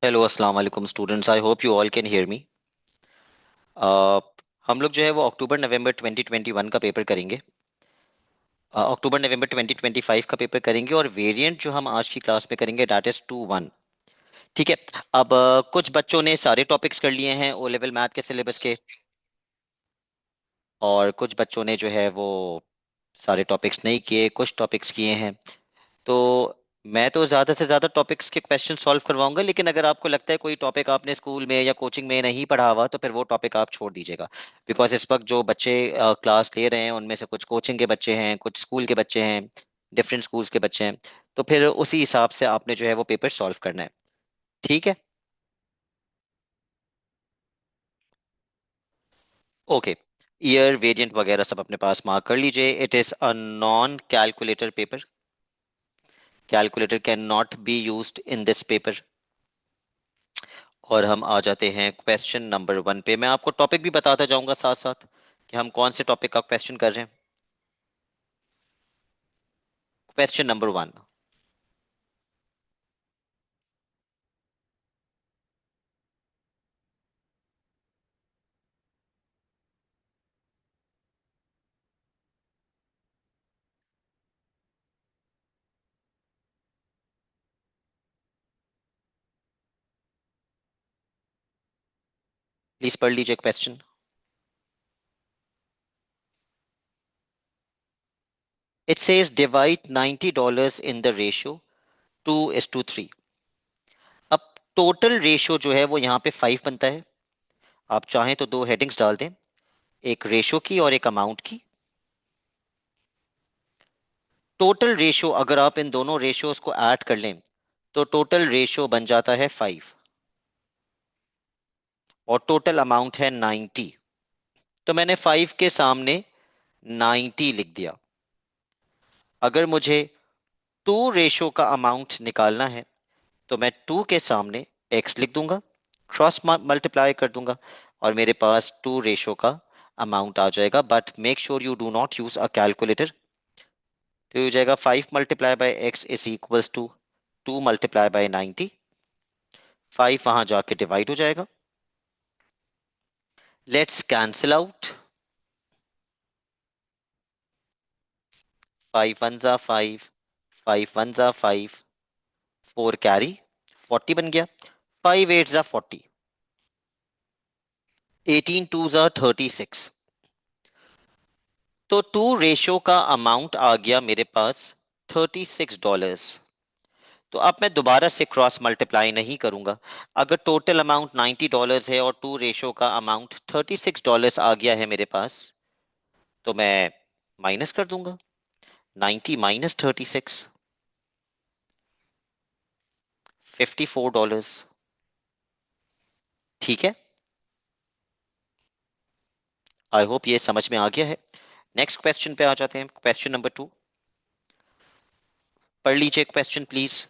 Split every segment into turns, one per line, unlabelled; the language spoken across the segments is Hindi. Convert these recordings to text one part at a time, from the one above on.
हेलो अस्सलाम वालेकुम students. I hope you all can hear me. हम लोग जो है वो अक्टूबर नवंबर 2021 का पेपर करेंगे। अक्टूबर नवंबर 2025 का पेपर करेंगे और वेरिएंट जो हम आज की क्लास में करेंगे दैट इज 2-1। ठीक है। अब कुछ बच्चों ने सारे टॉपिक्स कर लिए हैं ओ लेवल मैथ के सिलेबस के, और कुछ बच्चों ने जो है वो सारे टॉपिक्स नहीं किए, कुछ टॉपिक्स किए हैं। तो मैं तो ज्यादा से ज्यादा टॉपिक्स के क्वेश्चन सॉल्व करवाऊंगा, लेकिन अगर आपको लगता है कोई टॉपिक आपने स्कूल में या कोचिंग में नहीं पढ़ा हुआ तो फिर वो टॉपिक आप छोड़ दीजिएगा। बिकॉज इस वक्त जो बच्चे क्लास ले रहे हैं उनमें से कुछ कोचिंग के बच्चे हैं, कुछ स्कूल के बच्चे हैं, डिफरेंट स्कूल्स के बच्चे हैं। तो फिर उसी हिसाब से आपने जो है वो पेपर सॉल्व करना है। ठीक है। ओके। ईयर वेरिएंट वगैरह सब अपने पास मार्क कर लीजिए। It is a non calculator paper. Calculator can not be used in this paper. और हम आ जाते हैं क्वेश्चन नंबर 1 पे। मैं आपको टॉपिक भी बताता जाऊंगा साथ साथ कि हम कौन से टॉपिक का क्वेश्चन कर रहे हैं। Question number 1। प्लीज पढ़ लीजिए question. It says divide $90 in the ratio 2:3। अब टोटल रेशियो जो है वो यहाँ पे 5 बनता है। आप चाहें तो दो हेडिंग्स डाल दें, एक रेशियो की और एक अमाउंट की। टोटल रेशियो अगर आप इन दोनों रेशियोज को ऐड कर लें तो टोटल रेशियो बन जाता है 5, और टोटल अमाउंट है 90। तो मैंने 5 के सामने 90 लिख दिया। अगर मुझे 2 रेशो का अमाउंट निकालना है तो मैं 2 के सामने x लिख दूंगा, क्रॉस मल्टीप्लाई कर दूंगा, और मेरे पास 2 रेशो का अमाउंट आ जाएगा। But make sure you do not use a calculator. तो ये हो जाएगा 5 × 2 = 2 × 90। 5 वहां जाके डिवाइड हो जाएगा। Let's cancel out. 5 1 = 5, 5 1 = 5, 4 कैरी, 40 बन गया। 5 8 = 40, 18 2 = 36। तो 2 रेशो का अमाउंट आ गया मेरे पास $36। तो अब मैं दोबारा से क्रॉस मल्टीप्लाई नहीं करूंगा। अगर टोटल अमाउंट $90 है और 2 रेशो का अमाउंट $36 आ गया है मेरे पास, तो मैं माइनस कर दूंगा। 90 माइनस 36, $54। ठीक है। आई होप ये समझ में आ गया है। नेक्स्ट क्वेश्चन पे आ जाते हैं। Question number 2। पढ़ लीजिए क्वेश्चन प्लीज।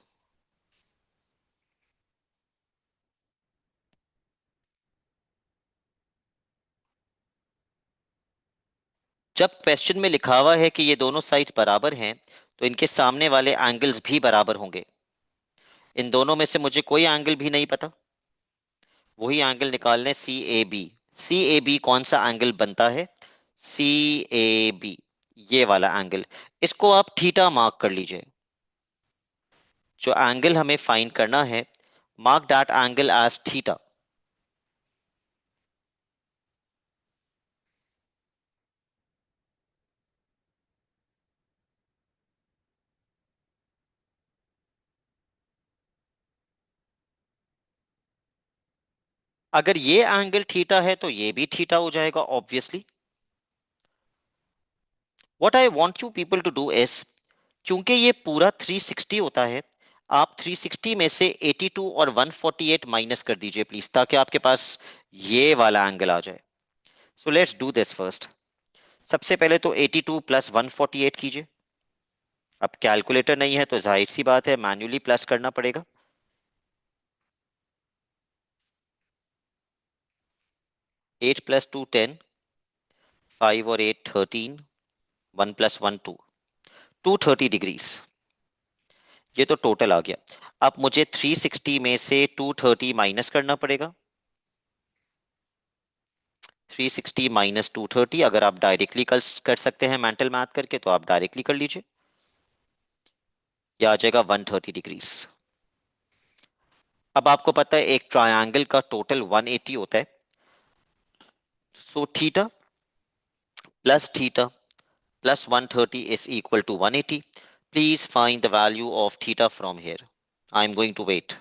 जब क्वेश्चन में लिखा हुआ है कि ये दोनों साइड्स बराबर हैं तो इनके सामने वाले एंगल्स भी बराबर होंगे। इन दोनों में से मुझे कोई एंगल भी नहीं पता, वही एंगल निकालने सी A B. C A B कौन सा एंगल बनता है? सी ए बी, ये वाला एंगल। इसको आप थीटा मार्क कर लीजिए। जो एंगल हमें फाइंड करना है, mark that angle as theta. अगर ये एंगल थीटा है तो ये भी थीटा हो जाएगा obviously. What I want you people to do is, क्योंकि ये पूरा 360 होता है, आप 360 में से 82 और 148 माइनस कर दीजिए प्लीज, ताकि आपके पास ये वाला एंगल आ जाए। So let's do this first. सबसे पहले तो 82 प्लस 148 कीजिए। अब कैलकुलेटर नहीं है तो जाहिर सी बात है मैन्युअली प्लस करना पड़ेगा। 8 + 2 10, 5 और 8 13, 1 + 1 2, 230 डिग्रीज। ये तो टोटल आ गया। अब मुझे 360 में से 230 माइनस करना पड़ेगा। 360 माइनस 230, अगर आप डायरेक्टली कर सकते हैं मेंटल मैथ करके तो आप डायरेक्टली कर लीजिए। यह आ जाएगा 130 डिग्रीज। अब आपको पता है एक ट्रायंगल का टोटल 180 होता है। So theta plus theta plus 130 is equal to 180. Please find the value of theta from here. I'm going to wait.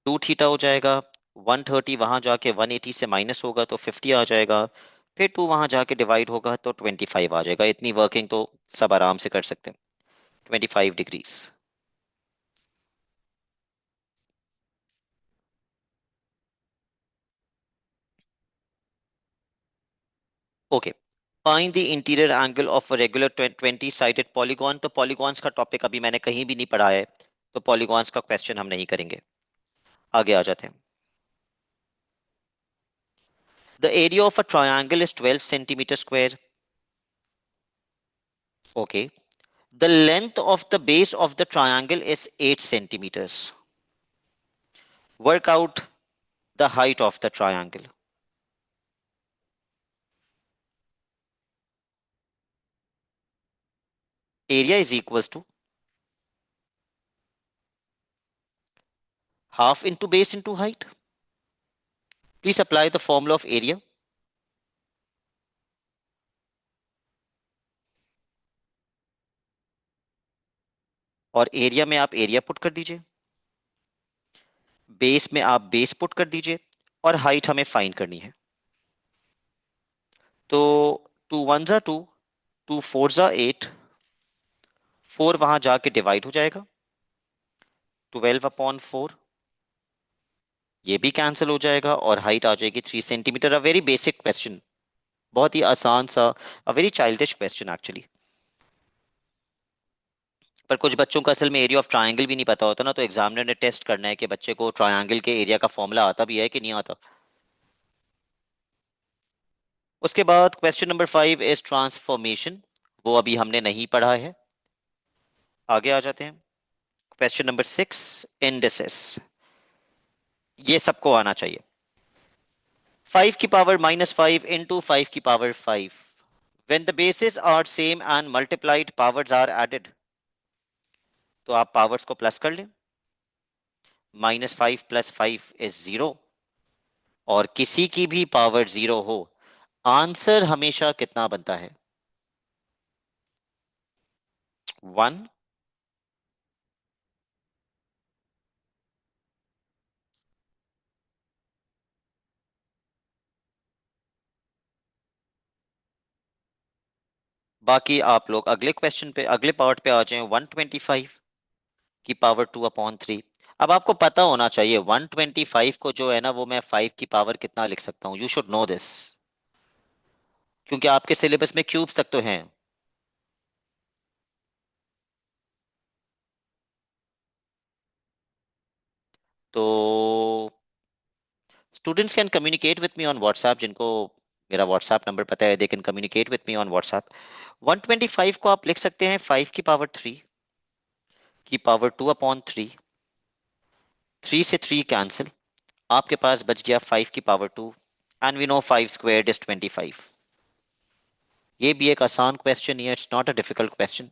Two theta हो जाएगा, 130 वहां जाके 180 से माइनस होगा तो 50 आ जाएगा, फिर 2 वहां जाके डिवाइड होगा तो 25 आ जाएगा। इतनी वर्किंग तो सब आराम से कर सकते हैं। 25 degrees. Okay, find the interior angle of a regular 20 sided polygon. तो पॉलीगॉन्स का टॉपिक अभी मैंने कहीं भी नहीं पढ़ा है, तो पॉलीगॉन्स का क्वेश्चन हम नहीं करेंगे। आगे आ जाते हैं। The area of a triangle is 12 centimetre square. Okay, the length of the base of the triangle is 8 centimeters. Work out the height of the triangle. Area is equals to half into base into height. Please apply the formula of area. और एरिया में आप एरिया पुट कर दीजिए, बेस में आप बेस पुट कर दीजिए, और हाइट हमें फाइंड करनी है। तो 2 वन जा 2, 2 फोर जा 8, 4 वहां जाके डिवाइड हो जाएगा, 12/4। ये भी कैंसिल हो जाएगा और हाइट आ जाएगी 3 centimetre. A very basic question, बहुत ही आसान सा, a very childish question actually. पर कुछ बच्चों को असल में एरिया ऑफ ट्रायंगल भी नहीं पता होता ना, तो एग्जामिनर ने टेस्ट करना है कि बच्चे को ट्रायंगल के एरिया का फॉर्मूला आता भी है कि नहीं आता। उसके बाद क्वेश्चन नंबर 5 इज ट्रांसफॉर्मेशन। वो अभी हमने नहीं पढ़ा है। आगे आ जाते हैं। Question number 6, indices. ये सबको आना चाहिए। 5 की पावर -5 इंटू 5 की power 5। When the bases are same and multiplied powers are added, तो आप पावर्स को प्लस कर लें। -5 + 5 इज 0। और किसी की भी पावर 0 हो, आंसर हमेशा कितना बनता है? 1। बाकी आप लोग अगले क्वेश्चन पे, अगले पार्ट पे आ जाएं। 125 की पावर 2/3। अब आपको पता होना चाहिए 125 को जो है ना, वो मैं 5 की पावर कितना लिख सकता हूँ। यू शुड नो दिस, क्योंकि आपके सिलेबस में क्यूब्स तक तो हैं। तो students can communicate with me on WhatsApp, जिनको मेरा व्हाट्सएप नंबर पता है, they can communicate with me on WhatsApp. 125 को आप लिख सकते हैं 5 की पावर 3 की पावर 2/3। 3 से 3 कैंसिल, आपके पास बच गया 5 की power 2, and we know 5 squared is 25। ये भी एक आसान क्वेश्चन है, it's not a difficult question.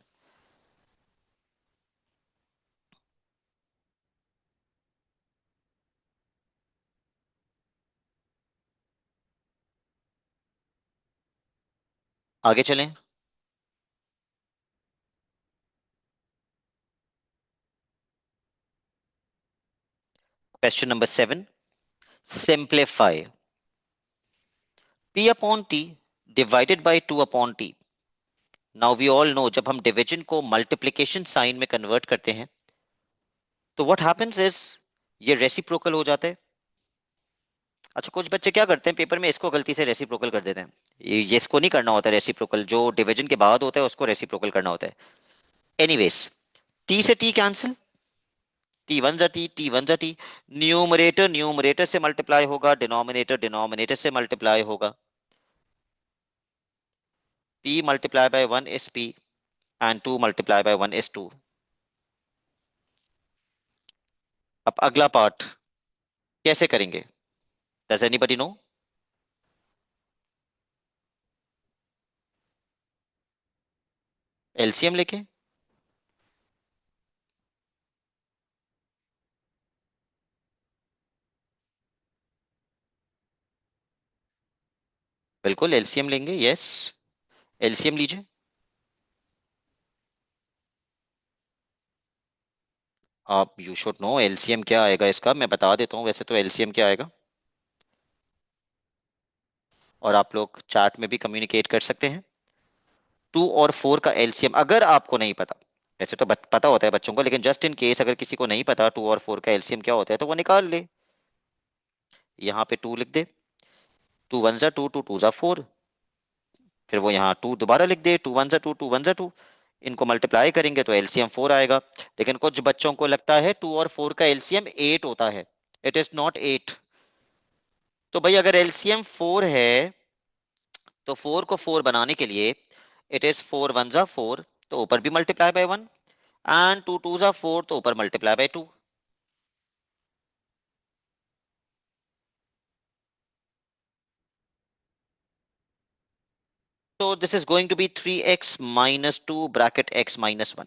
आगे चलें। Question number 7, simplify p upon t divided by 2/t। Now we all know, जब हम डिवीजन को मल्टीप्लिकेशन साइन में कन्वर्ट करते हैं तो व्हाट हैपेंस इज, ये रेसिप्रोकल हो जाता है। अच्छा, कुछ बच्चे क्या करते हैं पेपर में, इसको गलती से रेसिप्रोकल कर देते हैं। ये इसको नहीं करना होता रेसिप्रोकल, जो डिवीजन के बाद होता है उसको रेसिप्रोकल करना होता है। एनीवेज, टी से टी कैंसिल, टी वन जा टी, टी वन जा टी, न्यूमरेटर न्यूमरेटर से मल्टीप्लाई होगा, डिनोमिनेटर डिनोमिनेटर से मल्टीप्लाई होगा, p multiply by 1 is p and 2 multiply by 1 is 2। अब अगला पार्ट कैसे करेंगे? Does anybody no? एलसीएम लेके। बिल्कुल एलसीएम लेंगे, यस, एलसीएम लीजिए। आप यू शुड नो एलसीएम क्या आएगा इसका, मैं बता देता हूँ वैसे तो एलसीएम क्या आएगा, और आप लोग चैट में भी कम्युनिकेट कर सकते हैं। 2 और 4 का एलसीएम अगर आपको नहीं पता, वैसे तो पता होता है बच्चों को, लेकिन जस्ट इन केस अगर किसी को नहीं पता 2 और 4 का एलसीएम क्या होता है तो वो निकाल ले। यहाँ पे 2 लिख दे, 2 1 जा 2, 2 2 जा 4, फिर वो यहाँ 2 दोबारा लिख दे, 2 1 जा 2, 2 1 जा 2, इनको मल्टीप्लाई करेंगे तो एलसीएम 4 आएगा। लेकिन कुछ बच्चों को लगता है 2 और 4 का एलसीएम 8 होता है, इट इज नॉट 8। तो भाई अगर एलसीएम 4 है तो 4 को 4 बनाने के लिए इट इज 4 1 जा 4, तो ऊपर भी मल्टीप्लाई बाय 1, एंड 2 2 जा 4, तो ऊपर मल्टीप्लाई बाय 2। तो this is going to be 3x - 2 bracket x - 1।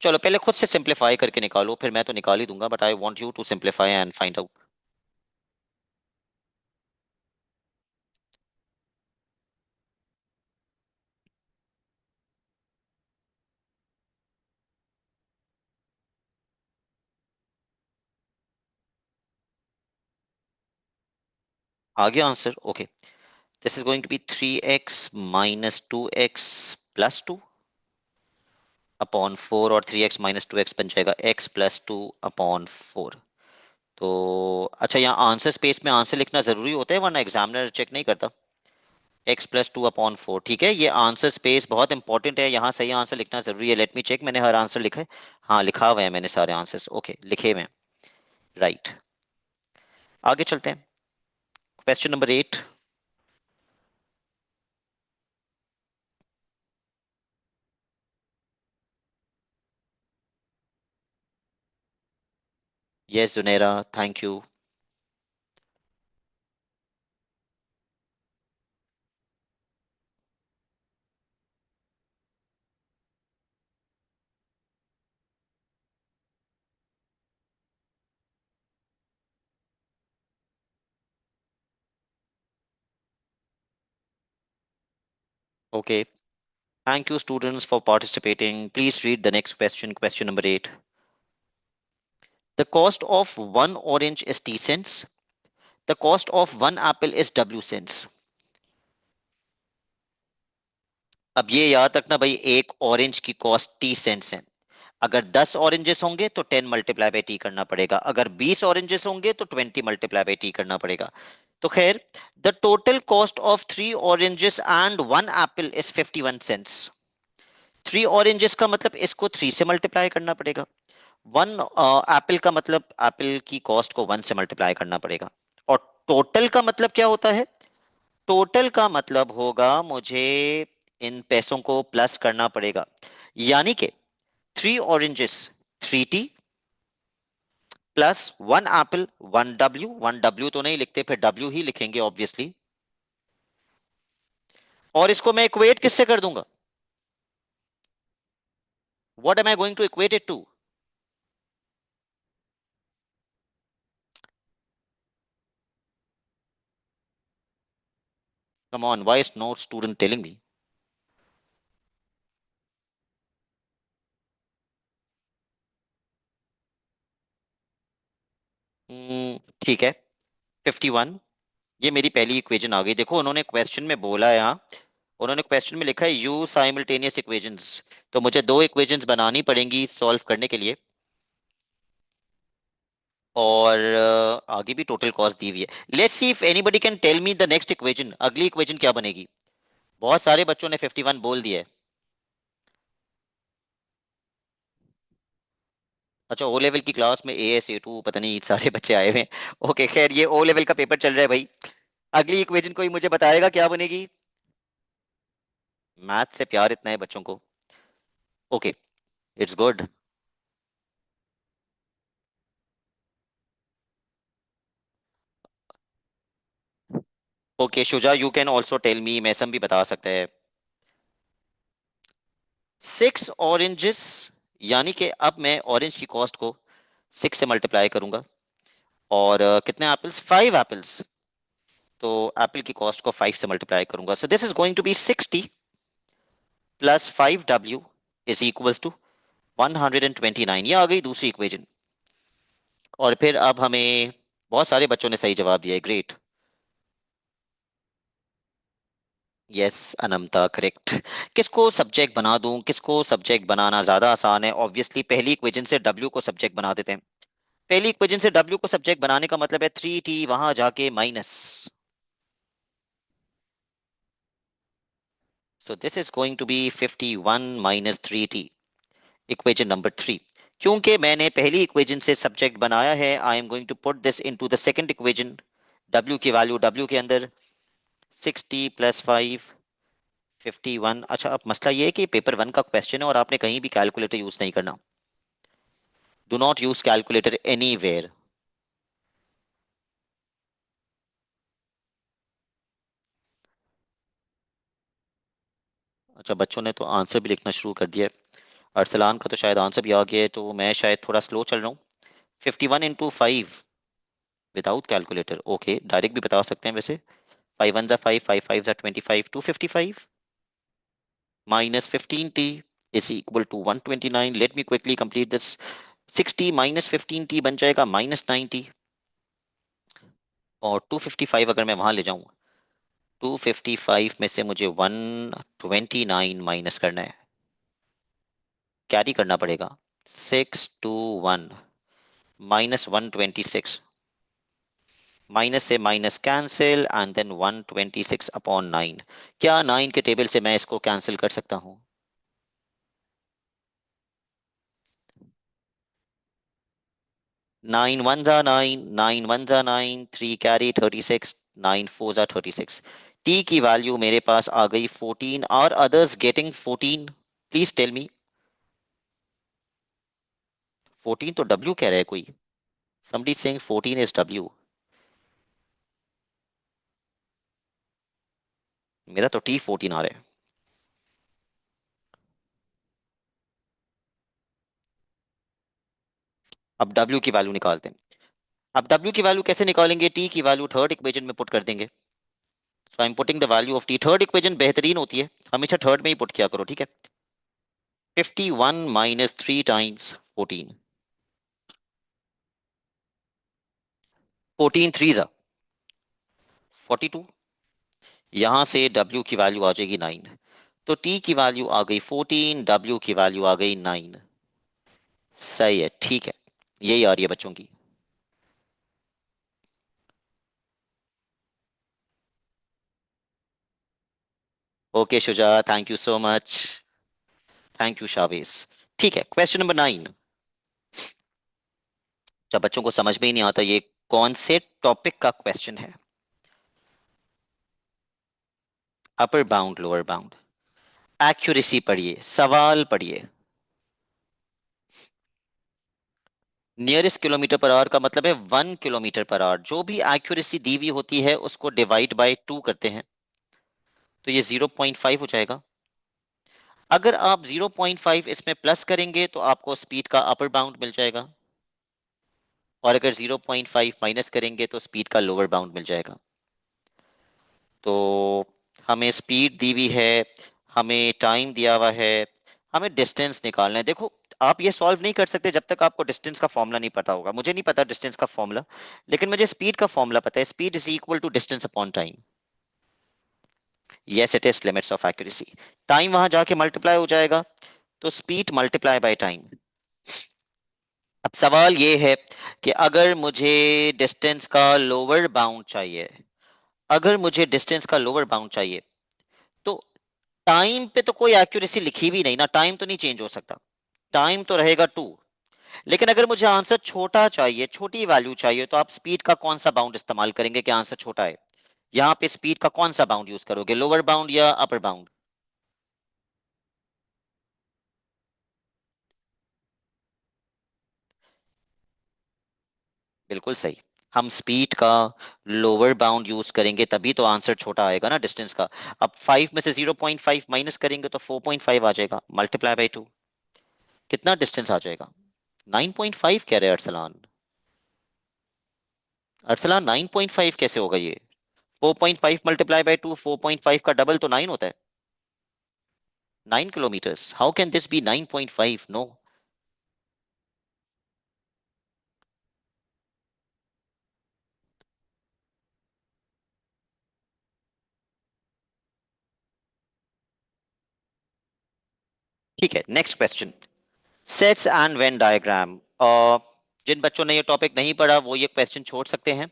चलो पहले खुद से सिंप्लीफाई करके निकालो, फिर मैं तो निकाल ही दूंगा, but I want you to simplify and find out. आ गया answer, okay. This is going to be 3x - 2x + 2 upon 4, और 3x - 2x बन जाएगा x + 2/4। तो अच्छा, यहाँ आंसर स्पेस में आंसर लिखना जरूरी होता है, वरना एग्जामिनर चेक नहीं करता। x + 2/4, ठीक है, ये आंसर स्पेस बहुत इंपॉर्टेंट है, यहाँ सही आंसर लिखना जरूरी है। लेट मी चेक, मैंने हर आंसर लिखा है? हाँ लिखा हुआ है मैंने सारे आंसर्स, ओके लिखे हुए हैं, राइट। आगे चलते हैं, question number 8। Yes Junaira, thank you. Okay, thank you students for participating. Please read the next question, question number 8. The cost of one orange is T cents. The cost of one apple is W cents. अब ये याद रखना भाई, एक ऑरेंज की कॉस्ट टी सेंट्स है। अगर 10 ऑरेंजेस होंगे तो 10 मल्टीप्लाई बाई टी करना पड़ेगा, अगर 20 ऑरेंजेस होंगे तो 20 मल्टीप्लाई बाई टी करना पड़ेगा। तो खैर, the total cost of 3 oranges and 1 apple is 51 cents. 3 oranges का मतलब इसको 3 से मल्टीप्लाई करना पड़ेगा, 1 एप्पल का मतलब एप्पल की कॉस्ट को 1 से मल्टीप्लाई करना पड़ेगा, और टोटल का मतलब क्या होता है? टोटल का मतलब होगा मुझे इन पैसों को प्लस करना पड़ेगा, यानी कि 3 oranges 3t +1 Apple 1 W। 1 W तो नहीं लिखते, फिर W ही लिखेंगे ऑब्वियसली। और इसको मैं इक्वेट किससे कर दूंगा? What am I going to equate it to? Come on, why is no student telling me? ठीक है, 51, ये मेरी पहली इक्वेशन आ गई। देखो उन्होंने क्वेश्चन में बोला है, यहाँ उन्होंने क्वेश्चन में लिखा है यू साइमल्टेनियस इक्वेशंस, तो मुझे 2 इक्वेशंस बनानी पड़ेंगी सॉल्व करने के लिए, और आगे भी टोटल कॉस्ट दी हुई है। Let's see if anybody can tell me the next equation, अगली इक्वेशन क्या बनेगी? बहुत सारे बच्चों ने 51 बोल दिया है। अच्छा, ओ लेवल की क्लास में AS A2 पता नहीं सारे बच्चे आए हुए हैं। ओके खैर, ये ओ लेवल का पेपर चल रहा है भाई। अगली इक्वेशन कोई मुझे बताएगा क्या बनेगी? मैथ से प्यार इतना है बच्चों को। Okay, it's good. Okay Shuja, you can also tell me, Maisam भी बता सकता है। 6 ऑरेंजेस, यानी कि अब मैं ऑरेंज की कॉस्ट को 6 से मल्टीप्लाई करूंगा। और कितने एप्पल्स? 5 एप्पल्स। तो एप्पल की कॉस्ट को 5 से मल्टीप्लाई करूंगा, so this is going to be 60 plus 5W is equals to 129। ये आ गई दूसरी इक्वेशन। और फिर अब हमें बहुत सारे बच्चों ने सही जवाब दिया है, ग्रेट। Yes Anmata, correct. किसको सब्जेक्ट बना दूं, किसको सब्जेक्ट बनाना ज्यादा आसान है? ऑब्वियसली पहली इक्वेशन से W को सब्जेक्ट बना देते हैं। पहली इक्वेशन से W को सब्जेक्ट बनाने का मतलब है 3T वहां जाके minus. So this is going to be 51 minus 3T, equation number 3। क्योंकि मैंने पहली इक्वेशन से सब्जेक्ट बनाया है, I am going to put this into the second equation. W की वैल्यू W के अंदर 60 प्लस 5 51। अच्छा, अब मसला ये है कि पेपर 1 का क्वेश्चन है और आपने कहीं भी कैलकुलेटर यूज नहीं करना। Do not use calculator anywhere. अच्छा, बच्चों ने तो आंसर भी लिखना शुरू कर दिया है। अरसलान का तो शायद आंसर भी आ गया है, तो मैं शायद थोड़ा स्लो चल रहा हूँ। 51 into 5 without calculator, okay direct भी बता सकते हैं वैसे। 5 1 जा 5, 5 5 जा 25, 255 minus 15T is equal to 129। Let me quickly complete this. 60 minus 15T बन जाएगा -90। और 255 अगर मैं वहां ले जाऊं, 255 में से मुझे 129 माइनस करना है, कैरी करना पड़ेगा। 621 माइनस 126, माइनस से माइनस कैंसिल एंड देन 126/9। क्या 9 के टेबल से मैं इसको कैंसिल कर सकता हूँ? 9 1 जा 9, 9 1 जा 9, 3 कैरी 36, 9 4 जा 36। टी की वैल्यू मेरे पास आ गई 14। Are others getting 14? Please tell me. 14 तो W कह रहा है कोई। somebody is saying 14 is W। मेरा तो T14 आ रहा है। अब W की वैल्यू निकालते हैं। अब W की वैल्यू कैसे निकालेंगे? T की वैल्यू थर्ड इक्वेशन में पुट कर देंगे। So I am putting the value of T। Third equation बेहतरीन होती है, हमेशा थर्ड में ही पुट किया करो, ठीक है। 51 माइनस 3 टाइम्स 14, 14 3 जा 42। यहां से W की वैल्यू आ जाएगी 9। तो T की वैल्यू आ गई 14, W की वैल्यू आ गई 9। सही है, ठीक है। यही आ रही है बच्चों की। Okay Shuja, thank you so much. Thank you Shavez. ठीक है, क्वेश्चन नंबर 9। जब बच्चों को समझ में ही नहीं आता ये कौन से टॉपिक का क्वेश्चन है। Upper bound, lower bound, accuracy पढ़िए, सवाल पढ़िए। नियरेस्ट किलोमीटर पर आवर का मतलब है 1 किलोमीटर पर आवर। जो भी एक्यूरेसी दी हुई होती है उसको डिवाइड बाय 2 करते हैं, तो ये 0.5 हो जाएगा। अगर आप 0.5 इसमें प्लस करेंगे तो आपको स्पीड का अपर बाउंड मिल जाएगा, और अगर 0.5 माइनस करेंगे तो स्पीड का लोअर बाउंड मिल जाएगा। तो हमें स्पीड दी हुई है, हमें टाइम दिया हुआ है, हमें डिस्टेंस निकालना है। देखो, आप ये सॉल्व नहीं कर सकते जब तक आपको डिस्टेंस का फॉर्मूला नहीं पता होगा। मुझे नहीं पता डिस्टेंस का फॉर्मूला, लेकिन मुझे स्पीड का फॉर्मूला पता है। Speed is equal to distance upon time. Yes it is limits of accuracy. Time वहां जाके मल्टीप्लाई हो जाएगा, तो स्पीड मल्टीप्लाई बाय टाइम। अब सवाल ये है कि अगर मुझे डिस्टेंस का लोअर बाउंड चाहिए, अगर मुझे डिस्टेंस का लोअर बाउंड चाहिए, तो टाइम पे तो कोई एक्यूरेसी लिखी भी नहीं ना, टाइम तो नहीं चेंज हो सकता। टाइम तो रहेगा 2। लेकिन अगर मुझे आंसर छोटा चाहिए, छोटी वैल्यू चाहिए, तो आप स्पीड का कौन सा बाउंड इस्तेमाल करेंगे कि आंसर छोटा है? यहाँ पे स्पीड का कौन सा बाउंड यूज करोगे, लोअर बाउंड या अपर बाउंड? बिल्कुल सही। हम स्पीड का लोअर बाउंड यूज करेंगे तभी तो आंसर छोटा आएगा ना, डिस्टेंस का। अब 5 में से 0.5 माइनस करेंगे तो 4.5 आ जाएगा, मल्टीप्लाई बाई 2, कितना डिस्टेंस आ जाएगा? 9.5 कह रहे हैं अरसलान। अरसलान 9.5 कैसे होगा ये? 4.5 मल्टीप्लाई बाई 2, 4.5 का डबल तो 9 होता है। 9 kilometres, how can this be 9.5? No. ठीक है, next question. Sets and Venn diagram. जिन बच्चों ने ये टॉपिक नहीं पढ़ा वो ये क्वेश्चन छोड़ सकते हैं,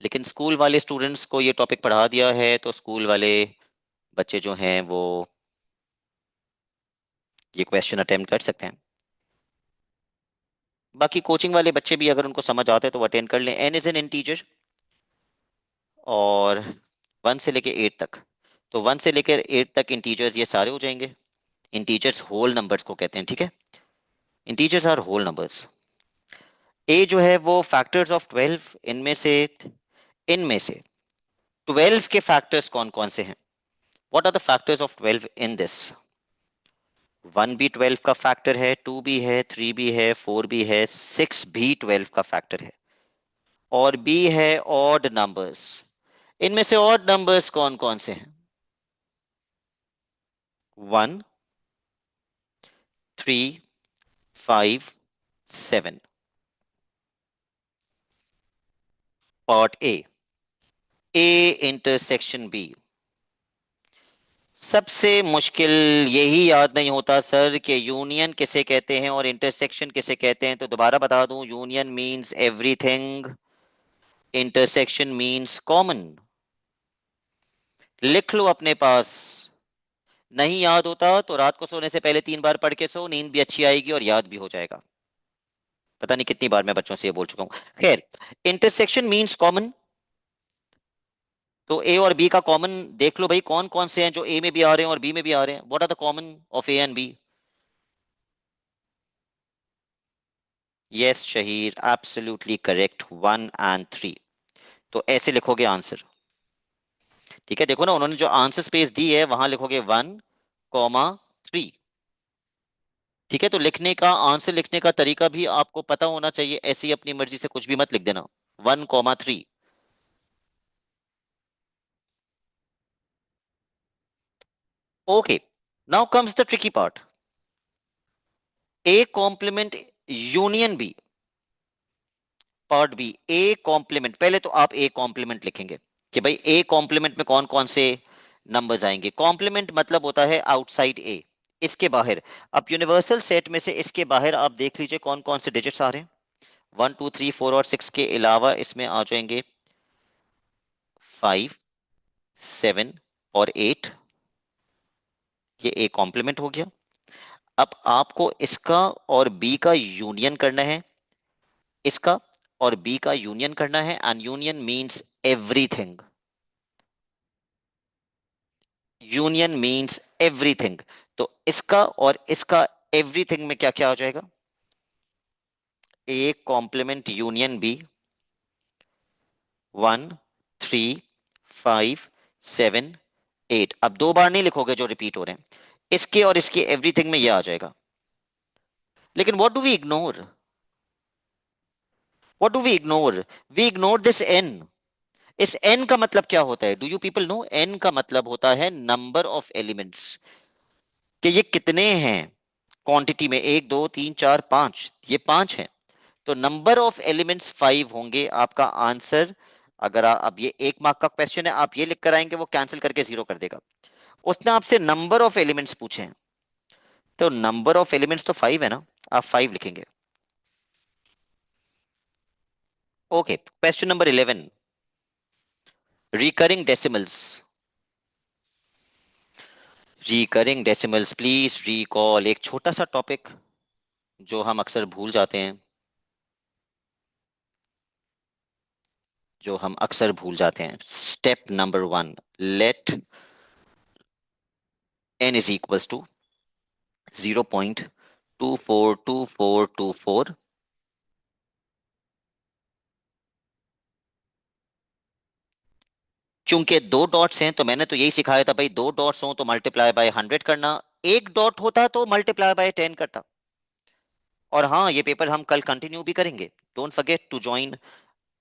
लेकिन स्कूल वाले स्टूडेंट्स को ये टॉपिक पढ़ा दिया है, तो स्कूल वाले बच्चे जो हैं वो ये क्वेश्चन अटेम्प्ट कर सकते हैं। बाकी कोचिंग वाले बच्चे भी अगर उनको समझ आता है तो वो अटेंड कर लें। एन इज एन इंटीजर, और 1 से लेके 8 तक, तो 1 से लेकर 8 तक इंटीजर्स ये सारे हो जाएंगे। इंटीजर्स होल नंबर्स को कहते हैं, ठीक है। Integers are whole numbers. ए जो है वो फैक्टर्स ऑफ 12, इनमें से 12 के फैक्टर्स कौन कौन से हैं? What are the factors of 12 in this? 1 भी 12 का फैक्टर है, 2 भी है, 3 भी है, 4 भी है, 6 भी 12 का फैक्टर है, और बी है ऑड नंबर्स। इनमें से ऑड नंबर्स कौन कौन से हैं? 1, 3, 5, 7। Part A intersection B. सबसे मुश्किल यही याद नहीं होता सर कि यूनियन किसे कहते हैं और इंटरसेक्शन किसे कहते हैं, तो दोबारा बता दूं, union means everything, intersection means common. लिख लो अपने पास। नहीं याद होता तो रात को सोने से पहले 3 बार पढ़ के सो, नींद भी अच्छी आएगी और याद भी हो जाएगा। पता नहीं कितनी बार मैं बच्चों से ये बोल चुका हूं। खैर, इंटरसेक्शन मींस कॉमन, तो ए और बी का कॉमन देख लो भाई, कौन कौन से हैं जो ए में भी आ रहे हैं और बी में भी आ रहे हैं। What are the common of A and B? Yes Shaheer, absolutely correct, 1 and 3। तो ऐसे लिखोगे आंसर। ठीक है, देखो ना, उन्होंने जो आंसर स्पेस दी है वहां लिखोगे 1, 3। ठीक है, तो लिखने का, आंसर लिखने का तरीका भी आपको पता होना चाहिए, ऐसे ही अपनी मर्जी से कुछ भी मत लिख देना। 1, 3। Okay, now comes the tricky part. A complement union B. Part B, A complement. पहले तो आप ए कॉम्प्लीमेंट लिखेंगे कि भाई ए कॉम्प्लीमेंट में कौन कौन से नंबर्स आएंगे। कॉम्प्लीमेंट मतलब होता है आउटसाइड ए, इसके बाहर। अब यूनिवर्सल सेट में से इसके बाहर आप देख लीजिए कौन कौन से डिजिट्स आ रहे हैं। 1, 2, 3, 4 और 6 के अलावा इसमें आ जाएंगे 5, 7 और 8। ये ए कॉम्प्लीमेंट हो गया। अब आपको इसका और बी का यूनियन करना है, इसका और बी का यूनियन करना है, and union means everything. Union means everything. तो इसका और इसका एवरीथिंग में क्या क्या आ जाएगा? A complement union B. 1, 3, 5, 7, 8। अब 2 बार नहीं लिखोगे जो रिपीट हो रहे हैं, इसके और इसके एवरीथिंग में ये आ जाएगा। लेकिन what do we ignore? What do we ignore? We ignore this n. इस एन का मतलब क्या होता है? Do you people know? N का मतलब होता है नंबर ऑफ एलिमेंट्स, कि ये कितने हैं क्वांटिटी में, 1, 2, 3, 4, 5, ये 5 हैं। तो नंबर ऑफ एलिमेंट्स 5 होंगे आपका आंसर। अगर अब ये 1 मार्क का क्वेश्चन है, आप ये लिख कर आएंगे, वो कैंसिल करके 0 कर देगा। उसने आपसे नंबर ऑफ एलिमेंट्स पूछे हैं, तो नंबर ऑफ एलिमेंट्स तो 5 है ना, आप 5 लिखेंगे। Okay, question number 11, recurring decimals. Recurring decimals, please recall, एक छोटा सा टॉपिक, जो हम अक्सर भूल जाते हैं, जो हम अक्सर भूल जाते हैं। Step number 1, let n is equals to 0.242424। चूंकि दो डॉट्स हैं तो मैंने तो यही सिखाया था भाई, दो डॉट्स हो तो मल्टीप्लाई बाय 100 करना, एक डॉट होता तो मल्टीप्लाई बाय 10 करता। और हाँ, ये पेपर हम कल कंटिन्यू भी करेंगे। Don't forget to join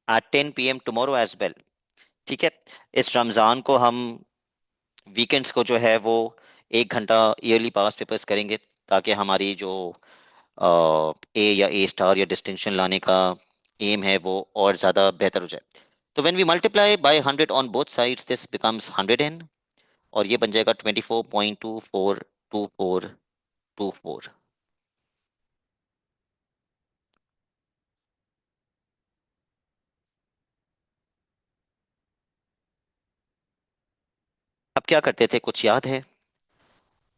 at 10 PM tomorrow as well. ठीक है। इस रमजान को हम वीकेंड्स को जो है वो 1 घंटा ईयरली पास पेपर्स करेंगे, ताकि हमारी जो ए या ए स्टार या डिस्टिंक्शन लाने का एम है वो और ज्यादा बेहतर हो जाए। तो when we multiply by 100 on both sides this becomes 100n, और ये बन जाएगा 24.242424। अब क्या करते थे, कुछ याद है?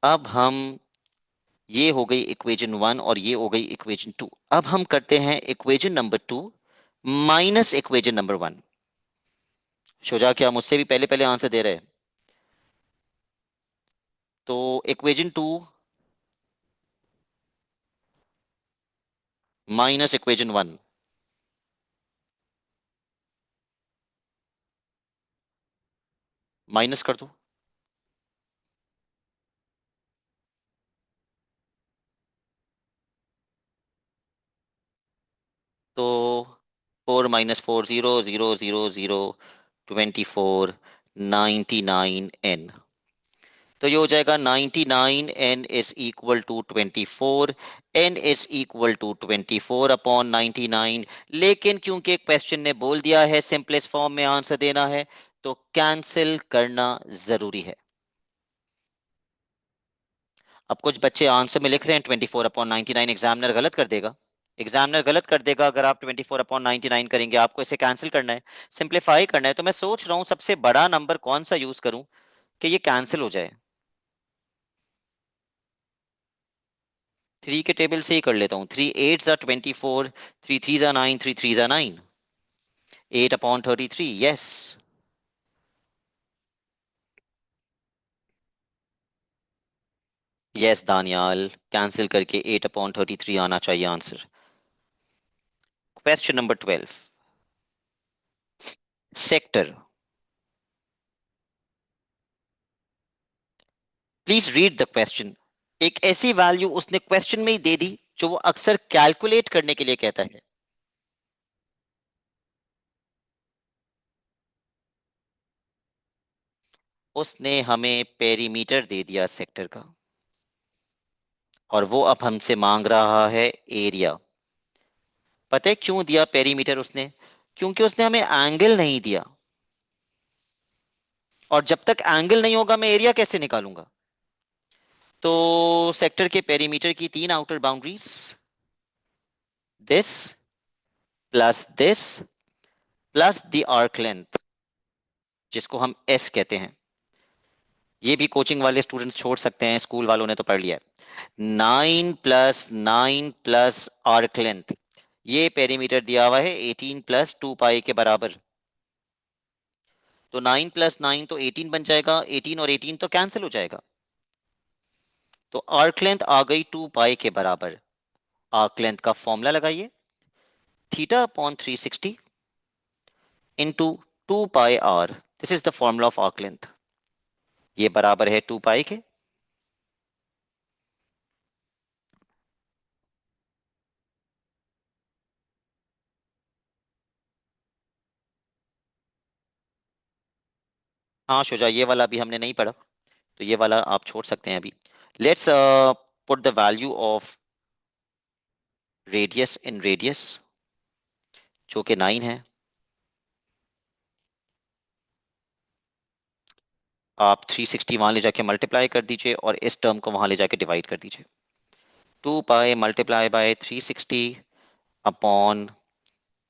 अब हम, ये हो गई इक्वेशन 1 और ये हो गई इक्वेशन 2। अब हम करते हैं equation number 2 minus equation number 1। Shuja क्या मुझसे भी पहले पहले आंसर दे रहे हैं? तो इक्वेशन 2 माइनस इक्वेशन 1, माइनस कर दो। तो 4 - 4 0 0 0 0 24 99n। तो ये हो जाएगा 99n is equal to 24। n is equal to 24/99। लेकिन क्योंकि क्वेश्चन ने बोल दिया है सिंपलेस्ट फॉर्म में आंसर देना है, तो कैंसिल करना जरूरी है। अब कुछ बच्चे आंसर में लिख रहे हैं 24/99, एग्जामिनर गलत कर देगा। एग्जामिनर गलत कर देगा अगर आप 24/99 करेंगे। आपको इसे कैंसिल करना है, सिंप्लीफाई करना है। तो मैं सोच रहा हूँ सबसे बड़ा नंबर कौन सा यूज करूं कि ये कैंसिल हो जाए। 3 के टेबल से ही कर लेता हूँ। 3 8 ज़ा 24, 3 3 ज़ा 9, 3 3 ज़ा 9, 8/33। यस। यस दानियाल, कैंसिल करके 8/33 आना चाहिए answer. Question number 12, sector. Please read the question. एक ऐसी वैल्यू उसने क्वेश्चन में ही दे दी जो वो अक्सर कैलकुलेट करने के लिए कहता है। उसने हमें पेरीमीटर दे दिया सेक्टर का, और वो अब हमसे मांग रहा है एरिया। पता है क्यों दिया पेरीमीटर उसने? क्योंकि उसने हमें एंगल नहीं दिया, और जब तक एंगल नहीं होगा मैं एरिया कैसे निकालूंगा? तो सेक्टर के पेरीमीटर की तीन outer boundaries, this this plus the arc length, जिसको हम एस कहते हैं। ये भी कोचिंग वाले स्टूडेंट्स छोड़ सकते हैं, स्कूल वालों ने तो पढ़ लिया है। 9 + 9 + आर्क लेंथ, ये पेरीमीटर दिया हुआ है 18 + 2 पाई के बराबर। तो 9 + 9 तो 18 बन जाएगा, 18 और 18 तो कैंसिल हो जाएगा। तो आर्क लेंथ आ गई 2 पाई के बराबर। आर्क लेंथ का फॉर्मूला लगाइए, θ/360 into 2 πr। This is the formula of arc length. ये बराबर है 2 पाई के। हाँ शुजा, ये वाला भी हमने नहीं पढ़ा, तो ये वाला आप छोड़ सकते हैं अभी। Let's put the value of radius in radius, जो कि 9 है। आप 360 वहां ले जाके मल्टीप्लाई कर दीजिए, और इस टर्म को वहां ले जाके डिवाइड कर दीजिए। 2 पाई मल्टीप्लाई बाय 360 अपॉन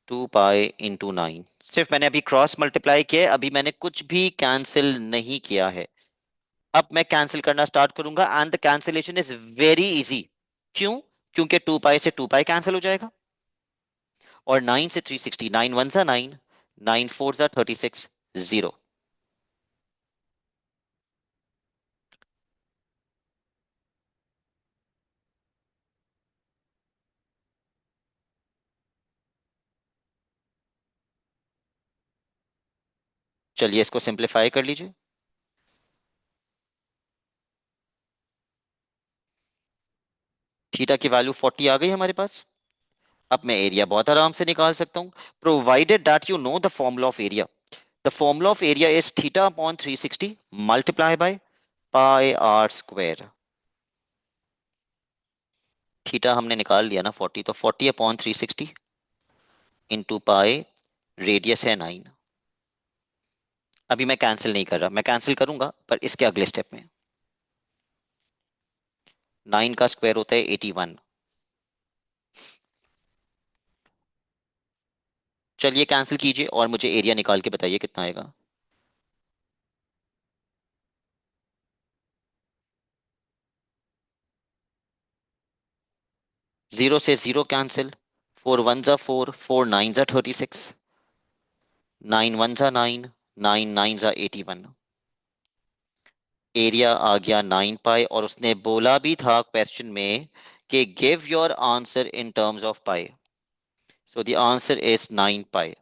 2 पाई × 9। सिर्फ मैंने अभी क्रॉस मल्टीप्लाई किया है, अभी मैंने कुछ भी कैंसिल नहीं किया है। अब मैं कैंसिल करना स्टार्ट करूंगा, and the cancellation is very easy. क्यों? क्योंकि 2 पाई से 2 पाई कैंसिल हो जाएगा, और 9 से 360, 9 वन सा 9, 9 4 सा 36, जीरो। चलिए इसको सिंप्लीफाई कर लीजिए। थीटा की वैल्यू 40 आ गई हमारे पास। अब मैं एरिया बहुत आराम से निकाल सकता हूं, provided that you know the formula of area. The formula of area is theta upon 360 multiply by pi r square. थीटा हमने निकाल लिया ना 40, तो 40 अपॉन 360 इंटू पाई, रेडियस है 9। अभी मैं कैंसिल नहीं कर रहा, मैं कैंसिल करूंगा पर इसके अगले स्टेप में। 9 का स्क्वायर होता है 81। चलिए कैंसिल कीजिए और मुझे एरिया निकाल के बताइए कितना आएगा। 0 से 0 कैंसिल, 4 1 जा 4, 4 9 जा 36, 9 1 जा 9, 9 9 जा 81। एरिया आ गया 9 पाई, और उसने बोला भी था क्वेश्चन में कि give your answer in terms of pi, so the answer is 9 pi.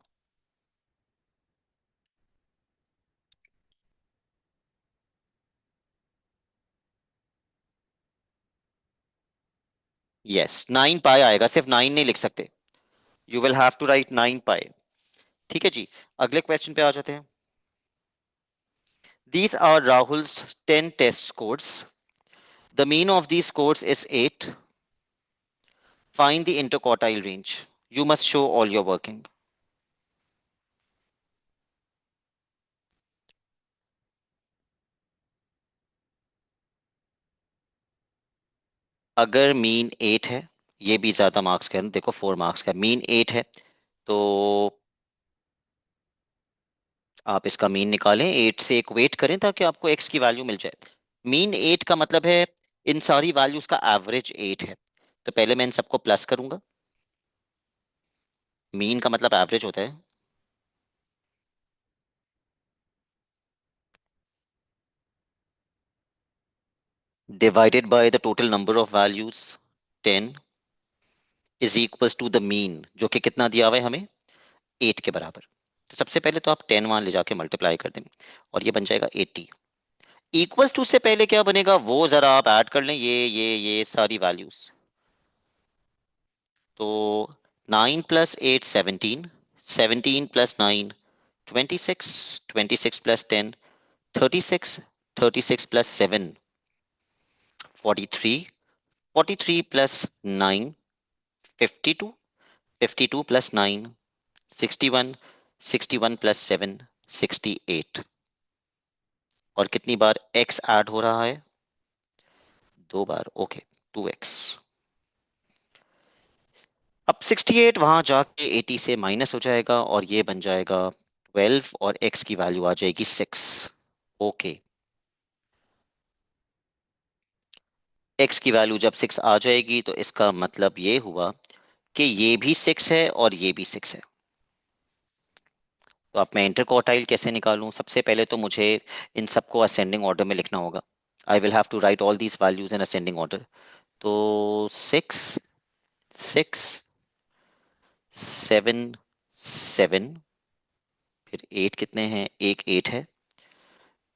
Yes 9 pi आएगा, सिर्फ 9 नहीं लिख सकते, you will have to write 9 pi. ठीक है जी, अगले क्वेश्चन पे आ जाते हैं। These are Rahul's 10 test scores. The mean of these scores is 8. Find the interquartile range. You must show all your working. अगर मीन 8 है, ये भी ज्यादा मार्क्स का है ना, देखो 4 मार्क्स का मीन 8 है, तो आप इसका मीन निकालें, 8 से इक्वेट करें ताकि आपको एक्स की वैल्यू मिल जाए। मीन 8 का मतलब है इन सारी वैल्यूज का एवरेज 8 है, तो पहले मैं इन सबको प्लस करूंगा। मीन का मतलब एवरेज होता है। Divided by the total number of values 10 is equals to the mean, जो कि कितना दिया हुआ है हमें, 8 के बराबर। तो सबसे पहले तो आप 10 वहां ले जाके मल्टीप्लाई कर दें, और ये बन जाएगा 80। इक्वल्स टू से पहले क्या बनेगा वो जरा आप ऐड कर लें, ये सारी वैल्यूज। तो 9 + 8 17, 17 + 9 26, 26 + 10 36, 36 + 7 43, 43 + 9 52, 52 + 9 61, 61 + 7 68। और कितनी बार x ऐड हो रहा है, 2 बार, ओके, 2x। अब 68 वहां जाके 80 से माइनस हो जाएगा और ये बन जाएगा 12, और x की वैल्यू आ जाएगी 6। ओके, x की वैल्यू जब 6 आ जाएगी तो इसका मतलब ये हुआ कि ये भी 6 है और ये भी 6 है। तो अब मैं इंटरक्वार्टाइल कैसे निकालूं, सबसे पहले तो मुझे इन सबको असेंडिंग ऑर्डर में लिखना होगा। I will have to write all these values in ascending order. तो 6 6 7 7, फिर 8 कितने हैं, एक 8 है,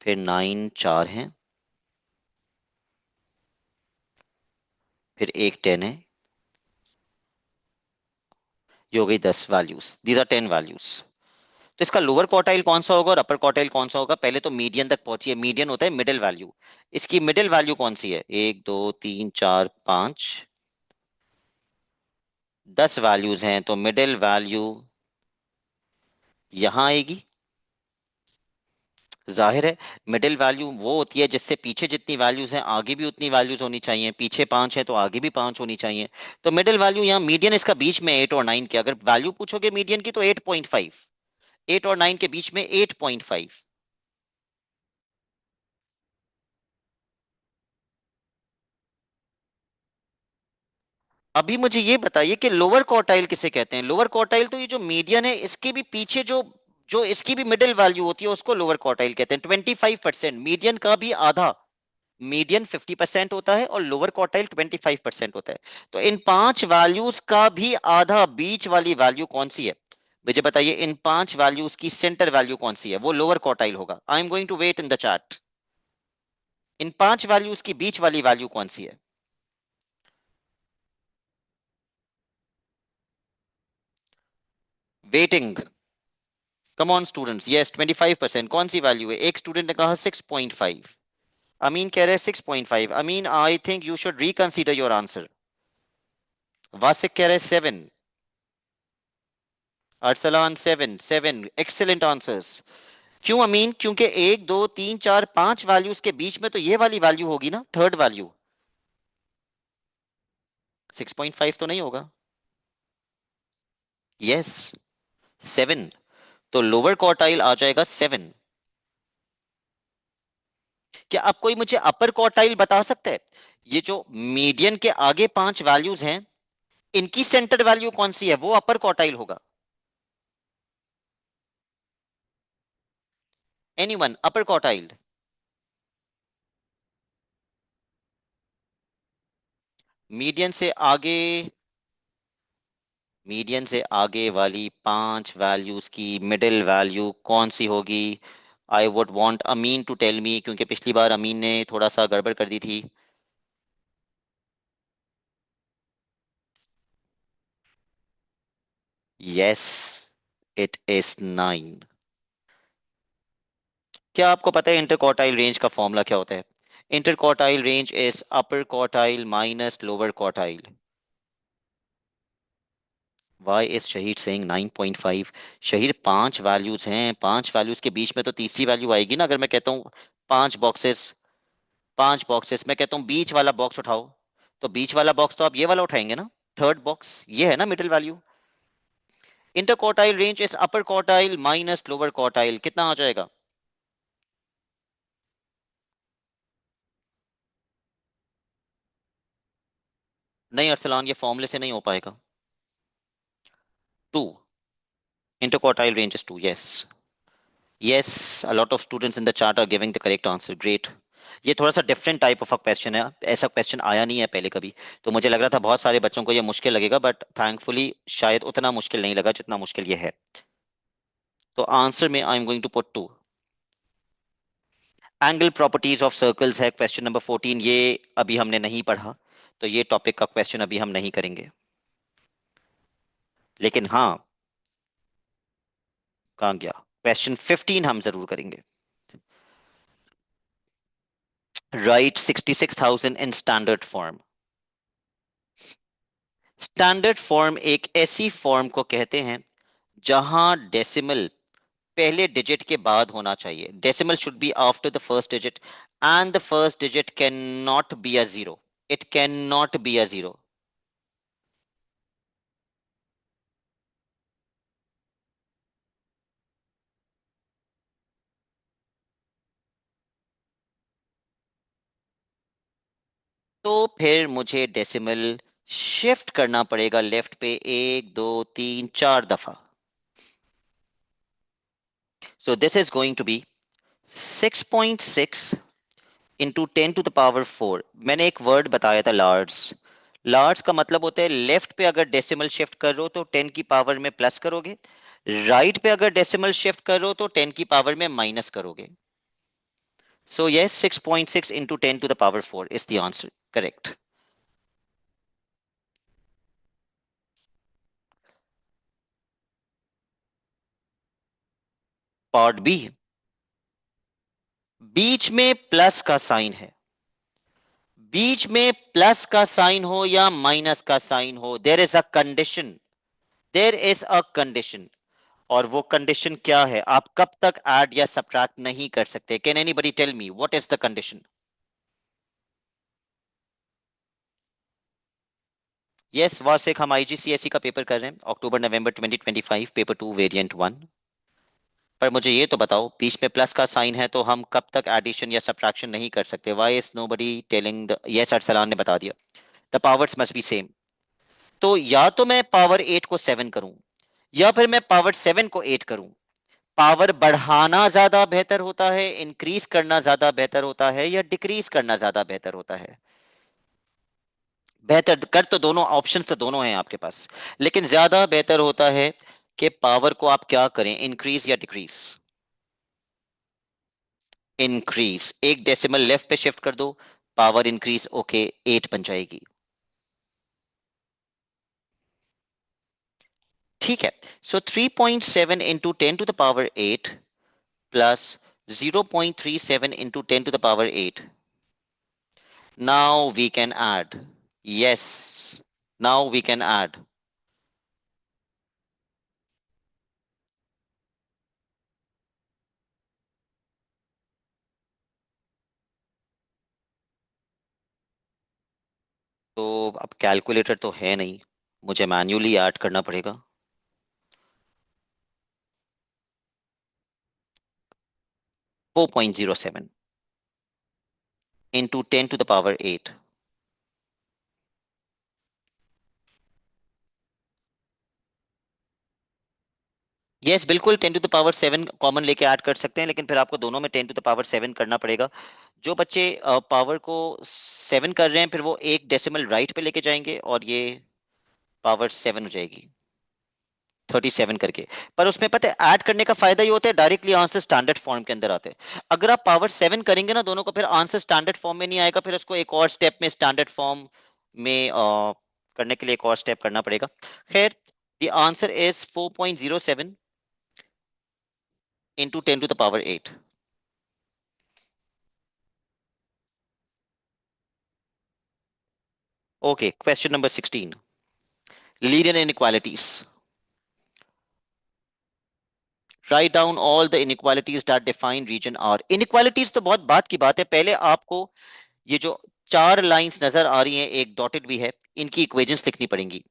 फिर 9 4 हैं, फिर एक 10 है। ये हो गई 10 वैल्यूज, दीज आर 10 वैल्यूज। तो इसका लोअर क्वार्टाइल कौन सा होगा और अपर क्वार्टाइल कौन सा होगा, पहले तो मीडियन तक पहुंचिए। मीडियन होता है मिडिल वैल्यू। इसकी मिडिल वैल्यू कौन सी है, 1 2 3 4 5, 10 वैल्यूज हैं, तो मिडिल वैल्यू यहां आएगी। जाहिर है मिडिल वैल्यू वो होती है जिससे पीछे जितनी वैल्यूज हैं आगे भी उतनी वैल्यूज होनी चाहिए, पीछे 5 है तो आगे भी 5 होनी चाहिए। तो मिडिल वैल्यू यहाँ, मीडियन इसका बीच में 8 और 9 के, अगर वैल्यू पूछोगे मीडियन की तो 8.5, 8 और 9 के बीच में 8.5। अभी मुझे ये बताइए कि लोअर क्वार्टाइल किसे कहते हैं? लोअर क्वार्टाइल तो ये जो मीडियन है इसके भी पीछे जो जो इसकी भी मिडिल वैल्यू होती है उसको लोअर क्वार्टाइल कहते हैं। 25%, मीडियन का भी आधा। मीडियन 50% होता है और लोअर क्वार्टाइल 25% होता है। तो इन पांच वैल्यूज का भी आधा बीच वाली वैल्यू कौन सी है? मुझे बताइए, इन पांच वैल्यूज की सेंटर वैल्यू कौन सी है? वो लोअर क्वार्टाइल होगा। I am going to wait in the chat. इन पांच वैल्यूज की बीच वाली वैल्यू कौन सी है? Waiting. Come on students, yes 25%। कौन सी वैल्यू है? एक स्टूडेंट ने कहा 6.5। अमीन कह रहे हैं 6.5। Amin, I think you should reconsider your answer. Wasiq कह रहे हैं 7। अरसलान 7। 7 excellent answers. क्यों अमीन? क्योंकि एक दो तीन चार पांच वैल्यूज के बीच में तो ये वाली वैल्यू होगी ना, थर्ड वैल्यू। 6.5 तो नहीं होगा। यस, 7। तो लोअर क्वार्टाइल आ जाएगा 7। क्या अब कोई मुझे अपर क्वार्टाइल बता सकता है? ये जो मीडियन के आगे पांच वैल्यूज हैं, इनकी सेंटर वैल्यू कौन सी है? वो अपर क्वार्टाइल होगा। एनीवन अपर क्वार्टाइल? मीडियन से आगे, मीडियन से आगे वाली पांच वैल्यूज की मिडिल वैल्यू कौन सी होगी? I would want Ameen to tell me, क्योंकि पिछली बार अमीन ने थोड़ा सा गड़बड़ कर दी थी। Yes, it is 9। क्या आपको पता है इंटर क्वार्टाइल रेंज का फॉर्मूला क्या होता है? Inter quartile range is upper quartile minus lower quartile. Why is Shahid saying 9.5? Shahid, पांच वैल्यूज हैं, पांच वैल्यूज के बीच में तो तीसरी वैल्यू आएगी ना। अगर मैं कहता हूँ पांच बॉक्सेस, पांच बॉक्सेस, मैं कहता हूँ बीच वाला बॉक्स उठाओ, तो बीच वाला बॉक्स तो आप ये वाला उठाएंगे ना, थर्ड बॉक्स, ये है ना middle value. Inter quartile range is upper quartile minus lower quartile, कितना आ जाएगा? नहीं अरसलान, ये फॉर्मूले से नहीं हो पाएगा। 2। Inter quartile range is 2, yes. Yes, a lot of students in the chat are giving the correct answer. Great. ये थोड़ा सा डिफरेंट टाइप ऑफ क्वेश्चन है, ऐसा क्वेश्चन आया नहीं है पहले कभी। तो मुझे लग रहा था बहुत सारे बच्चों को ये मुश्किल लगेगा, बट थैंकफुली शायद उतना मुश्किल नहीं लगा जितना मुश्किल ये है। तो आंसर में I am going to put 2। Angle properties of circles है क्वेश्चन नंबर 14। ये अभी हमने नहीं पढ़ा, तो ये टॉपिक का क्वेश्चन अभी हम नहीं करेंगे। लेकिन हाँ, कहाँ गया? क्वेश्चन 15 हम जरूर करेंगे। Right 66,000 in standard form. Standard form एक ऐसी फॉर्म को कहते हैं जहां डेसिमल पहले डिजिट के बाद होना चाहिए। Decimal should be after the first digit and the first digit can not be a zero. It can not be a zero. तो फिर मुझे डेसिमल शिफ्ट करना पड़ेगा लेफ्ट पे एक दो तीन चार दफा। So this is going to be 6.6 into 10⁴। मैंने एक वर्ड बताया था, लार्ज। लार्ज का मतलब होता है लेफ्ट पे अगर डेसिमल शिफ्ट कर रहे हो तो 10 की पावर में प्लस करोगे, राइट पे अगर डेसिमल शिफ्ट कर रहे हो तो 10 की पावर में माइनस करोगे। So yes, 6.6 into 10⁴ is the answer, correct. Part B, बीच में प्लस का साइन है। बीच में प्लस का साइन हो या माइनस का साइन हो, there is a condition. There is a condition. और वो कंडीशन क्या है? आप कब तक ऐड या सब्ट्रैक्ट नहीं कर सकते? Can anybody tell me what is the condition? Yes Wasiq, हम आईजीसीएसई का पेपर कर रहे हैं, अक्टूबर नवंबर 2025, पेपर 2 वेरिएंट 1। पर मुझे ये तो बताओ, बीच में प्लस का साइन है तो हम कब तक एडिशन या सब्ट्रैक्शन नहीं कर सकते? Why is nobody telling the? Yes Arsalan ने बता दिया, the powers must be same. तो या तो मैं पावर 8 को 7 करूं, या फिर मैं पावर 7 को 8 करूं। पावर बढ़ाना ज्यादा बेहतर होता है, इंक्रीज करना ज्यादा बेहतर होता है, या डिक्रीज करना ज्यादा बेहतर होता है? बेहतर कर तो दोनों ऑप्शंस तो दोनों हैं आपके पास, लेकिन ज्यादा बेहतर होता है कि पावर को आप क्या करें, इंक्रीज या डिक्रीज? इंक्रीज। एक डेसिमल लेफ्ट पे शिफ्ट कर दो, पावर इंक्रीज, ओके, 8 बन जाएगी। ठीक है। So 3.7 into 10 to the power 8 plus 0.37 into 10 to the power 8। Now we can add. Yes, now we can add. तो अब कैलकुलेटर तो है नहीं, मुझे मैन्युअली ऐड करना पड़ेगा। 4.07 into 10 to the power 8। Yes बिल्कुल, 10 to the power 7 कॉमन लेके ऐड कर सकते हैं, लेकिन फिर आपको दोनों में 10 to the power 7 करना पड़ेगा। जो बच्चे पावर को 7 कर रहे हैं, फिर वो एक डेसिमल राइट पे लेके जाएंगे और ये पावर 7 हो जाएगी 37 करके। पर उसमें पता है ऐड करने का फायदा ये होता है, डायरेक्टली आंसर स्टैंडर्ड फॉर्म के अंदर आते हैं। अगर आप पावर 7 करेंगे ना दोनों को, फिर आंसर स्टैंडर्ड फॉर्म में नहीं आएगा, फिर उसको एक और स्टेप में स्टैंडर्ड फॉर्म में करने के लिए एक और स्टेप करना पड़ेगा। खैर, the answer is 4.07 into 10 to the power 8। Okay, question number 16, linear inequalities। Write down all the inequalities that define region R। inequalities तो बहुत बात की बात है, पहले आपको ये जो चार लाइंस नजर आ रही हैं, एक डॉटेड भी है, इनकी इक्वेशंस लिखनी पड़ेंगी,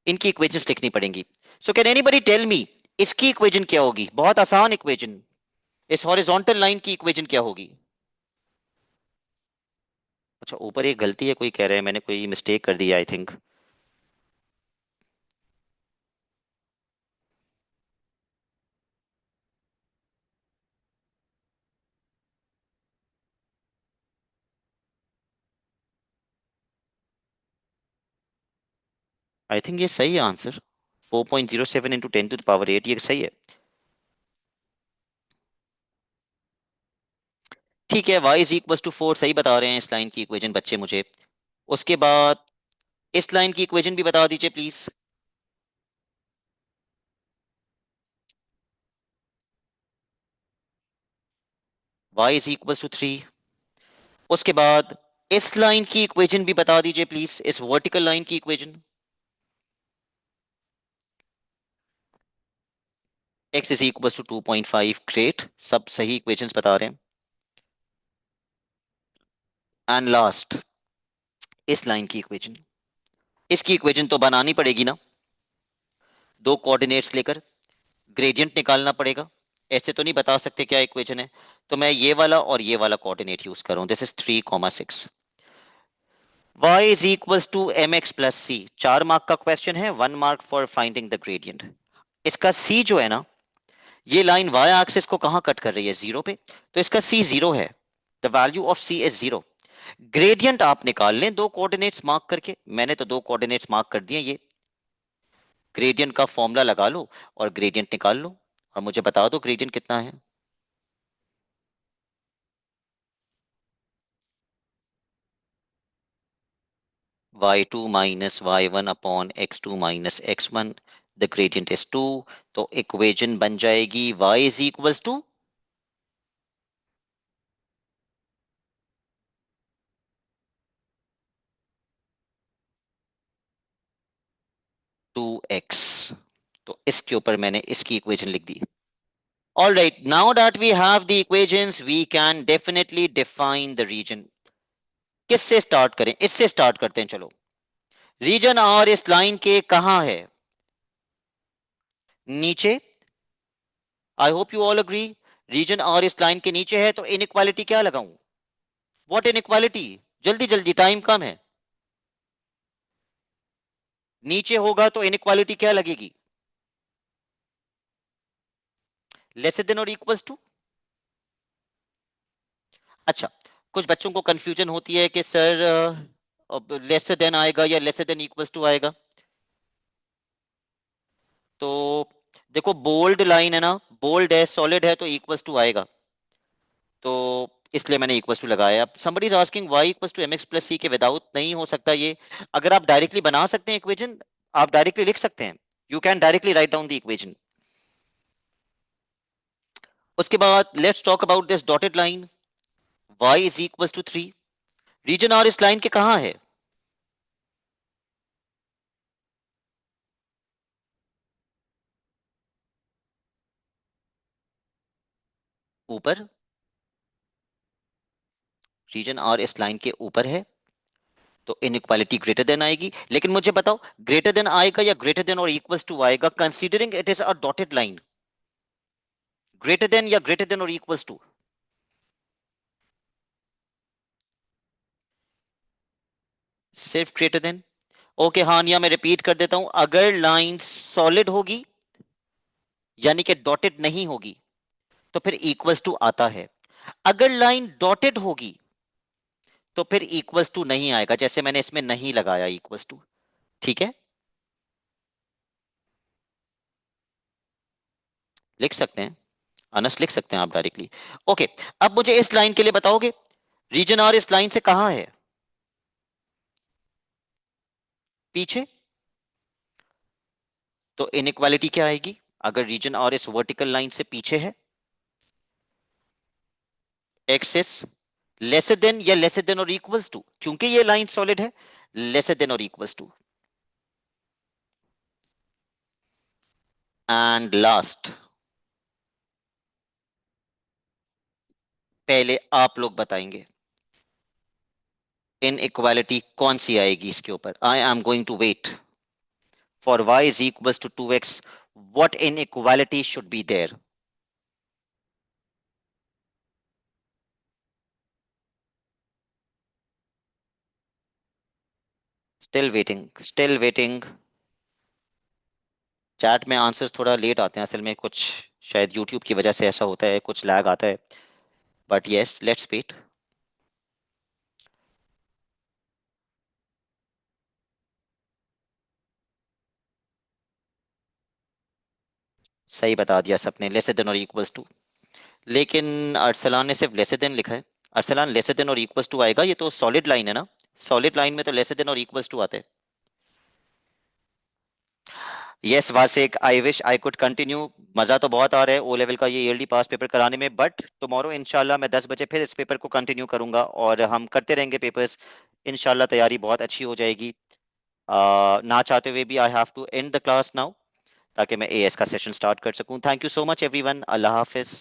इनकी इक्वेशंस लिखनी पड़ेंगी। So can anybody tell me इसकी इक्वेशन क्या होगी? बहुत आसान इक्वेशन। इस हॉरिजॉन्टल लाइन की इक्वेशन क्या होगी? अच्छा, ऊपर एक गलती है, कोई कह रहा है मैंने कोई मिस्टेक कर दी, आई थिंक। आई थिंक ये सही है answer, 4.07 into 10 to the power 8, ये सही है। ठीक है, y इज इक्वल टू 4 सही बता रहे हैं इस लाइन की इक्वेशन बच्चे मुझे। उसके बाद इस लाइन की इक्वेशन भी बता दीजिए please. y is equal to 3। उसके बाद इस लाइन की इक्वेशन भी बता दीजिए प्लीज, इस वर्टिकल लाइन की equation. x is equal to 2.5। Great, सब सही इक्वेशंस बता रहे हैं। एंड लास्ट इस लाइन की इक्वेशन, इसकी इक्वेशन तो बनानी पड़ेगी ना, दो कोऑर्डिनेट्स लेकर ग्रेडियंट निकालना पड़ेगा। ऐसे तो नहीं बता सकते क्या इक्वेशन है, तो मैं ये वाला और ये वाला कोऑर्डिनेट यूज कर रहा हूं, this is 3,6। y is equal to mx+c। 4 mark का क्वेश्चन है, 1 mark for finding the gradient. इसका c जो है ना, ये लाइन y एक्सिस को कहां कट कर रही है? जीरो पे, तो इसका c जीरो है। The value of c is zero. Gradient आप निकाल लें दो कोऑर्डिनेट्स मार्क करके, मैंने तो दो कोऑर्डिनेट्स मार्क कर दिए, ये ग्रेडियंट का फॉर्मूला लगा लो और ग्रेडियंट निकाल लो, और मुझे बता दो ग्रेडियंट कितना है। y2 minus y1 upon x2 minus x1, the gradient is 2। तो इक्वेशन बन जाएगी y is equal to 2x। तो इसके ऊपर मैंने इसकी इक्वेशन लिख दी। All right, now that we have the equations, we can definitely define the region। किससे स्टार्ट करें? इससे स्टार्ट करते हैं, चलो। रीजन और इस लाइन के कहां है? नीचे। I hope you all agree, region और इस लाइन के नीचे है, तो इनइक्वालिटी क्या लगाऊं? What inequality? जल्दी जल्दी, टाइम कम है। नीचे होगा तो इनइक्वालिटी क्या लगेगी? लेस देन और इक्वल्स टू। अच्छा, कुछ बच्चों को कंफ्यूजन होती है कि सर लेस देन आएगा या लेस देन इक्वल्स टू आएगा। तो देखो बोल्ड लाइन है ना, बोल्ड है, सॉलिड है, तो इक्वल्स टू आएगा, तो इसलिए मैंने इक्वल्स टू लगाया। अब somebody is asking y equals to mx plus c के विदाउट नहीं हो सकता ये। अगर आप डायरेक्टली बना सकते हैं इक्वेशन, आप डायरेक्टली लिख सकते हैं, you can directly write down the equation. उसके बाद let's talk about this dotted line, y is equals to 3। Region R इस लाइन के कहां है? ऊपर। रीजन आर इस लाइन के ऊपर है, तो इनइक्वालिटी ग्रेटर देन आएगी। लेकिन मुझे बताओ ग्रेटर देन आएगा या ग्रेटर देन और इक्वल्स टू आएगा, considering it is a dotted line? Greater than या ग्रेटर देन और इक्वल्स टू? सिर्फ ग्रेटर देन। ओके हानिया, मैं रिपीट कर देता हूं, अगर लाइन सॉलिड होगी यानी कि डॉटेड नहीं होगी तो फिर इक्वल्स टू आता है। अगर लाइन डॉटेड होगी तो फिर इक्वल्स टू नहीं आएगा, जैसे मैंने इसमें नहीं लगाया इक्वल्स टू। ठीक है, लिख सकते हैं, अनस लिख सकते हैं आप डायरेक्टली। ओके, अब मुझे इस लाइन के लिए बताओगे रीजन आर इस लाइन से कहां है? पीछे। तो इनइक्वालिटी क्या आएगी अगर रीजन आर इस वर्टिकल लाइन से पीछे है? एक्सिस लेस देन या लेस देन और इक्वल्स टू, क्योंकि ये लाइन सॉलिड है, लेस देन और इक्वल्स टू। एंड लास्ट, पहले आप लोग बताएंगे इनइक्वालिटी कौन सी आएगी इसके ऊपर। I am going to wait for y is equals to 2x, what inequality should be there? Still waiting, still waiting. Chat में आंसर्स थोड़ा लेट आते हैं असल में, कुछ शायद यूट्यूब की वजह से ऐसा होता है, कुछ लैग आता है, बट यस लेट्स वेट। सही बता दिया सबने, लेस देन और इक्वल्स टू। लेकिन अरसलान ने सिर्फ लेस देन लिखा है। अरसलान लेस देन और इक्वल्स टू आएगा, ये तो सॉलिड लाइन है ना, सॉलिड लाइन में तो लेस देन और इक्वल्स टू आते हैं। Yes वासिक, I wish I could continue. मजा तो बहुत आ रहा है ओ लेवल का ये ईयरली पास पेपर कराने में, बट टुमारो इंशाल्लाह मैं 10 बजे फिर इस पेपर को कंटिन्यू करूंगा और हम करते रहेंगे पेपर्स। इंशाल्लाह तैयारी बहुत अच्छी हो जाएगी। ना चाहते हुए भी I have to end the class now, ताकि मैं एएस का सेशन स्टार्ट कर सकूं। Thank you so much everyone, अल्लाह हाफिज।